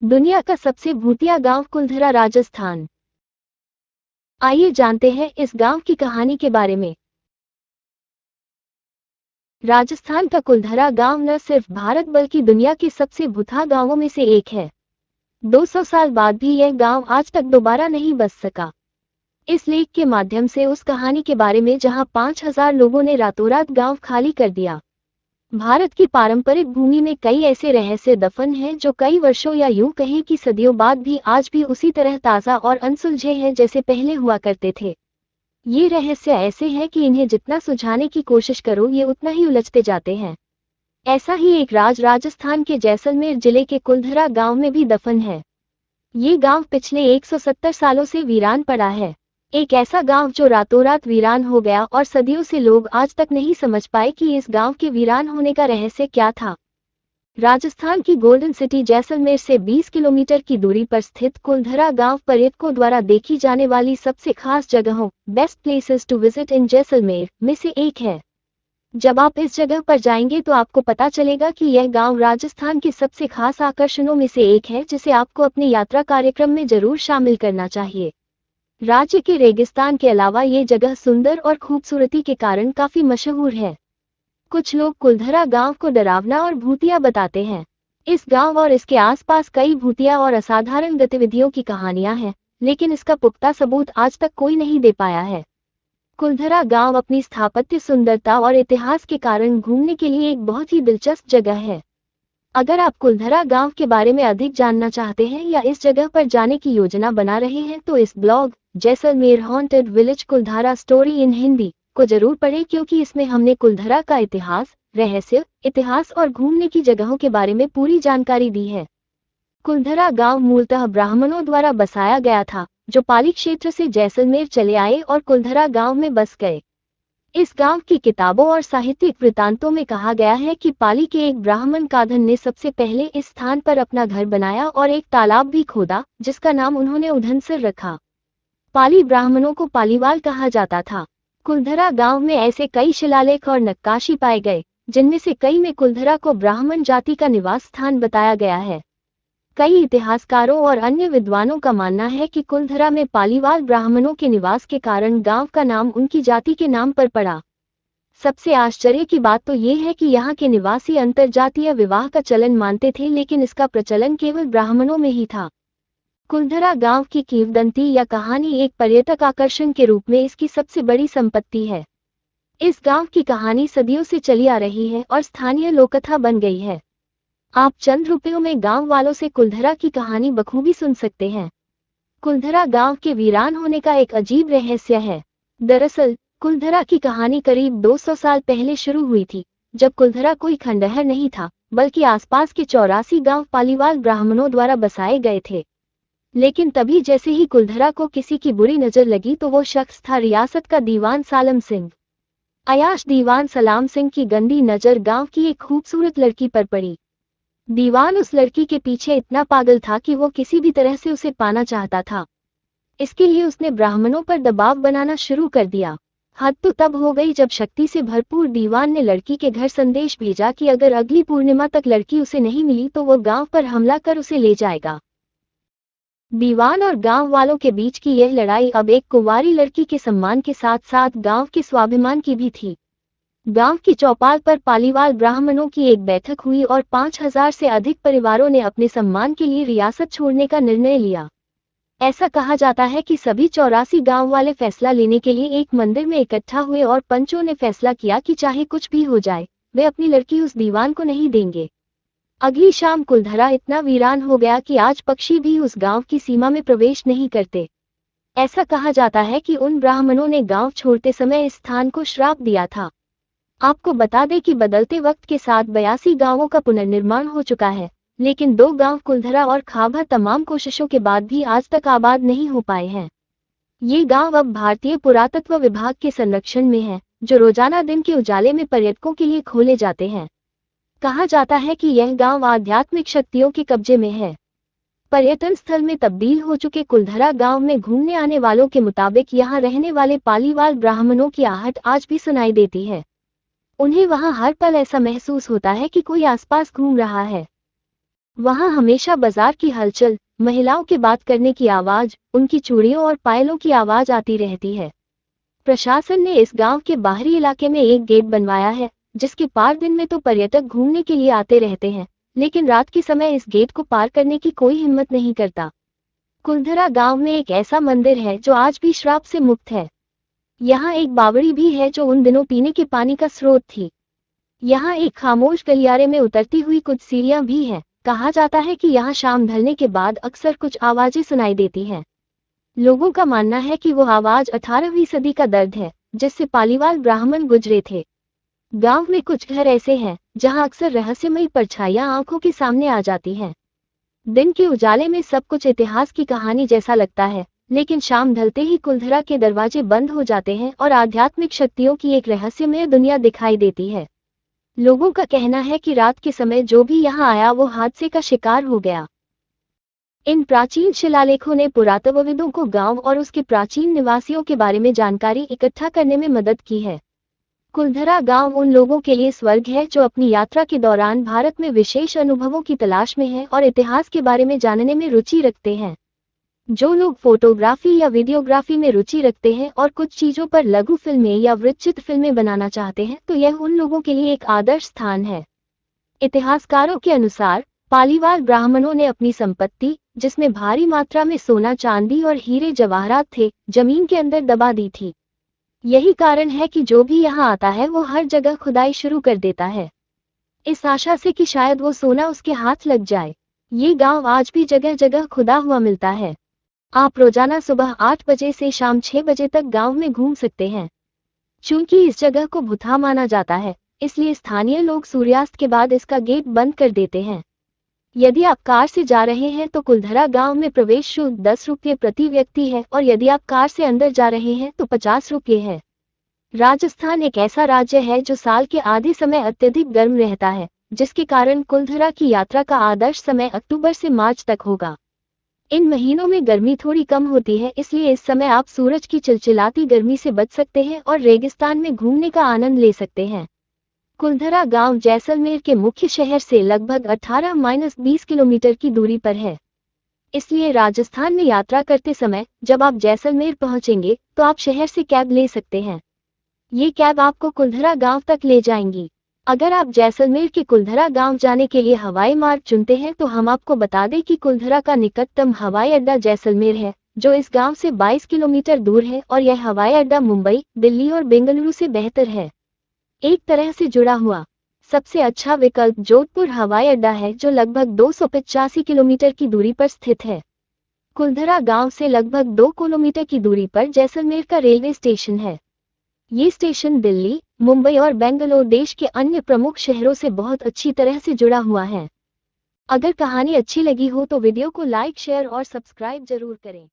दुनिया का सबसे भूतिया गांव कुलधरा राजस्थान। आइए जानते हैं इस गांव की कहानी के बारे में। राजस्थान का कुलधरा गांव न सिर्फ भारत बल्कि दुनिया के सबसे भूतिया गांवों में से एक है। 200 साल बाद भी यह गांव आज तक दोबारा नहीं बस सका। इस लेख के माध्यम से उस कहानी के बारे में जहां 5000 लोगों ने रातों रात गांव खाली कर दिया। भारत की पारंपरिक भूमि में कई ऐसे रहस्य दफन हैं जो कई वर्षों या यूं कहें कि सदियों बाद भी आज भी उसी तरह ताज़ा और अनसुलझे हैं जैसे पहले हुआ करते थे। ये रहस्य ऐसे हैं कि इन्हें जितना सुलझाने की कोशिश करो ये उतना ही उलझते जाते हैं। ऐसा ही एक राज राजस्थान के जैसलमेर जिले के कुलधरा गांव में भी दफन है। ये गांव पिछले 170 सालों से वीरान पड़ा है। एक ऐसा गांव जो रातों रात वीरान हो गया और सदियों से लोग आज तक नहीं समझ पाए कि इस गांव के वीरान होने का रहस्य क्या था। राजस्थान की गोल्डन सिटी जैसलमेर से 20 किलोमीटर की दूरी पर स्थित कुलधरा गांव पर्यटकों द्वारा देखी जाने वाली सबसे खास जगहों best places to visit in Jaisalmer में से एक है। जब आप इस जगह पर जाएंगे तो आपको पता चलेगा कि यह गांव राजस्थान के सबसे खास आकर्षणों में से एक है जिसे आपको अपने यात्रा कार्यक्रम में जरूर शामिल करना चाहिए। राज्य के रेगिस्तान के अलावा ये जगह सुंदर और खूबसूरती के कारण काफी मशहूर है। कुछ लोग कुलधरा गांव को डरावना और भूतिया बताते हैं। इस गांव और इसके आसपास कई भूतिया और असाधारण गतिविधियों की कहानियां हैं, लेकिन इसका पुख्ता सबूत आज तक कोई नहीं दे पाया है। कुलधरा गांव अपनी स्थापत्य सुंदरता और इतिहास के कारण घूमने के लिए एक बहुत ही दिलचस्प जगह है। अगर आप कुलधरा गांव के बारे में अधिक जानना चाहते हैं या इस जगह पर जाने की योजना बना रहे हैं तो इस blog Jaisalmer haunted village Kuldhara story in Hindi को जरूर पढ़ें, क्योंकि इसमें हमने कुलधरा का इतिहास, रहस्य, इतिहास और घूमने की जगहों के बारे में पूरी जानकारी दी है। कुलधरा गांव मूलतः ब्राह्मणों द्वारा बसाया गया था, जो पाली क्षेत्र से जैसलमेर चले आए और कुलधरा गांव में बस गए। इस गांव की किताबों और साहित्यिक वृत्तांतों में कहा गया है कि पाली के एक ब्राह्मण काधन ने सबसे पहले इस स्थान पर अपना घर बनाया और एक तालाब भी खोदा, जिसका नाम उन्होंने उधनसिर रखा। पाली ब्राह्मणों को पालीवाल कहा जाता था। कुलधरा गांव में ऐसे कई शिलालेख और नक्काशी पाए गए, जिनमें से कई में कुलधरा को ब्राह्मण जाति का निवास स्थान बताया गया है। कई इतिहासकारों और अन्य विद्वानों का मानना है कि कुलधरा में पालीवाल ब्राह्मणों के निवास के कारण गांव का नाम उनकी जाति के नाम पर पड़ा। सबसे आश्चर्य की बात तो ये है कि यहाँ के निवासी अंतरजातीय विवाह का चलन मानते थे, लेकिन इसका प्रचलन केवल ब्राह्मणों में ही था। कुलधरा गांव की किंवदंती या कहानी एक पर्यटक आकर्षण के रूप में इसकी सबसे बड़ी संपत्ति है। इस गांव की कहानी सदियों से चली आ रही है और स्थानीय लोककथा बन गई है। आप चंद रुपयों में गांव वालों से कुलधरा की कहानी बखूबी सुन सकते हैं। कुलधरा गांव के वीरान होने का एक अजीब रहस्य है। दरअसल कुलधरा की कहानी करीब 200 साल पहले शुरू हुई थी, जब कुलधरा कोई खंडहर नहीं था, बल्कि आसपास के 84 गांव पालीवाल ब्राह्मणों द्वारा बसाए गए थे। लेकिन तभी जैसे ही कुलधरा को किसी की बुरी नजर लगी तो वो शख्स था रियासत का दीवान सालम सिंह। अयाश दीवान सलाम सिंह की गंदी नजर गांव की एक खूबसूरत लड़की पर पड़ी। दीवान उस लड़की के पीछे इतना पागल था कि वो किसी भी तरह से उसे पाना चाहता था। इसके लिए उसने ब्राह्मणों पर दबाव बनाना शुरू कर दिया। हद तो तब हो गई जब शक्ति से भरपूर दीवान ने लड़की के घर संदेश भेजा कि अगर अगली पूर्णिमा तक लड़की उसे नहीं मिली तो वो गांव पर हमला कर उसे ले जाएगा। दीवान और गांव वालों के बीच की यह लड़ाई अब एक कुंवारी लड़की के सम्मान के साथ साथ गांव के स्वाभिमान की भी थी। गांव की चौपाल पर पालीवाल ब्राह्मणों की एक बैठक हुई और 5000 से अधिक परिवारों ने अपने सम्मान के लिए रियासत छोड़ने का निर्णय लिया। ऐसा कहा जाता है कि सभी 84 गांव वाले फैसला लेने के लिए एक मंदिर में इकट्ठा हुए और पंचों ने फैसला किया कि चाहे कुछ भी हो जाए, वे अपनी लड़की उस दीवान को नहीं देंगे। अगली शाम कुलधरा इतना वीरान हो गया कि आज पक्षी भी उस गांव की सीमा में प्रवेश नहीं करते। ऐसा कहा जाता है कि उन ब्राह्मणों ने गांव छोड़ते समय इस स्थान को श्राप दिया था। आपको बता दें कि बदलते वक्त के साथ 82 गांवों का पुनर्निर्माण हो चुका है, लेकिन 2 गांव कुलधरा और खाभा तमाम कोशिशों के बाद भी आज तक आबाद नहीं हो पाए हैं। ये गांव अब भारतीय पुरातत्व विभाग के संरक्षण में है, जो रोजाना दिन के उजाले में पर्यटकों के लिए खोले जाते हैं। कहा जाता है कि यह गांव आध्यात्मिक शक्तियों के कब्जे में है। पर्यटन स्थल में तब्दील हो चुके कुलधरा गांव में घूमने आने वालों के मुताबिक यहाँ रहने वाले पालीवाल ब्राह्मणों की आहट आज भी सुनाई देती है। उन्हें वहां हर पल ऐसा महसूस होता है कि कोई आसपास घूम रहा है। वहां हमेशा बाजार की हलचल, महिलाओं के बात करने की आवाज, उनकी चूड़ियों और पायलों की आवाज आती रहती है। प्रशासन ने इस गांव के बाहरी इलाके में एक गेट बनवाया है, जिसके पार दिन में तो पर्यटक घूमने के लिए आते रहते हैं, लेकिन रात के समय इस गेट को पार करने की कोई हिम्मत नहीं करता। कुलधरा गांव में एक ऐसा मंदिर है जो आज भी श्राप से मुक्त है। यहाँ एक बावड़ी भी है जो उन दिनों पीने के पानी का स्रोत थी। यहाँ एक खामोश गलियारे में उतरती हुई कुछ सीढ़ियां भी हैं। कहा जाता है कि यहाँ शाम ढलने के बाद अक्सर कुछ आवाजें सुनाई देती हैं। लोगों का मानना है कि वो आवाज 18वीं सदी का दर्द है, जिससे पालीवाल ब्राह्मण गुजरे थे। गांव में कुछ घर ऐसे हैं जहां अक्सर रहस्यमयी परछाइयां आंखों के सामने आ जाती हैं। दिन के उजाले में सब कुछ इतिहास की कहानी जैसा लगता है, लेकिन शाम ढलते ही कुलधरा के दरवाजे बंद हो जाते हैं और आध्यात्मिक शक्तियों की एक रहस्यमय दुनिया दिखाई देती है। लोगों का कहना है कि रात के समय जो भी यहाँ आया वो हादसे का शिकार हो गया। इन प्राचीन शिलालेखों ने पुरातत्वविदों को गांव और उसके प्राचीन निवासियों के बारे में जानकारी इकट्ठा करने में मदद की है। कुलधरा गांव उन लोगों के लिए स्वर्ग है जो अपनी यात्रा के दौरान भारत में विशेष अनुभवों की तलाश में हैं और इतिहास के बारे में जानने में रुचि रखते हैं। जो लोग फोटोग्राफी या वीडियोग्राफी में रुचि रखते हैं और कुछ चीजों पर लघु फिल्में या वृत्तचित्र फिल्में बनाना चाहते हैं, तो यह उन लोगों के लिए एक आदर्श स्थान है। इतिहासकारों के अनुसार पालीवाल ब्राह्मणों ने अपनी संपत्ति, जिसमें भारी मात्रा में सोना, चांदी और हीरे जवाहरात थे, जमीन के अंदर दबा दी थी। यही कारण है कि जो भी यहाँ आता है वो हर जगह खुदाई शुरू कर देता है, इस आशा से कि शायद वो सोना उसके हाथ लग जाए। ये गांव आज भी जगह जगह खुदा हुआ मिलता है। आप रोजाना सुबह 8 बजे से शाम 6 बजे तक गांव में घूम सकते हैं। चूंकि इस जगह को भुतहा माना जाता है, इसलिए स्थानीय लोग सूर्यास्त के बाद इसका गेट बंद कर देते हैं। यदि आप कार से जा रहे हैं तो कुलधरा गांव में प्रवेश शुल्क 10 रुपये प्रति व्यक्ति है और यदि आप कार से अंदर जा रहे हैं तो 50 रुपये है। राजस्थान एक ऐसा राज्य है जो साल के आधे समय अत्यधिक गर्म रहता है, जिसके कारण कुलधरा की यात्रा का आदर्श समय अक्टूबर से मार्च तक होगा। इन महीनों में गर्मी थोड़ी कम होती है, इसलिए इस समय आप सूरज की चिलचिलाती गर्मी से बच सकते हैं और रेगिस्तान में घूमने का आनंद ले सकते हैं। कुलधरा गांव जैसलमेर के मुख्य शहर से लगभग 18-20 किलोमीटर की दूरी पर है। इसलिए राजस्थान में यात्रा करते समय जब आप जैसलमेर पहुंचेंगे तो आप शहर से कैब ले सकते हैं। ये कैब आपको कुलधरा गांव तक ले जाएंगी। अगर आप जैसलमेर के कुलधरा गांव जाने के लिए हवाई मार्ग चुनते हैं तो हम आपको बता दें कि कुलधरा का निकटतम हवाई अड्डा जैसलमेर है, जो इस गांव से 22 किलोमीटर दूर है और यह हवाई अड्डा मुंबई, दिल्ली और बेंगलुरु से बेहतर है। एक तरह से जुड़ा हुआ सबसे अच्छा विकल्प जोधपुर हवाई अड्डा है, जो लगभग 285 किलोमीटर की दूरी पर स्थित है। कुलधरा गांव से लगभग 2 किलोमीटर की दूरी पर जैसलमेर का रेलवे स्टेशन है। ये स्टेशन दिल्ली, मुंबई और बेंगलोर देश के अन्य प्रमुख शहरों से बहुत अच्छी तरह से जुड़ा हुआ है। अगर कहानी अच्छी लगी हो तो वीडियो को लाइक, शेयर और सब्सक्राइब जरूर करें।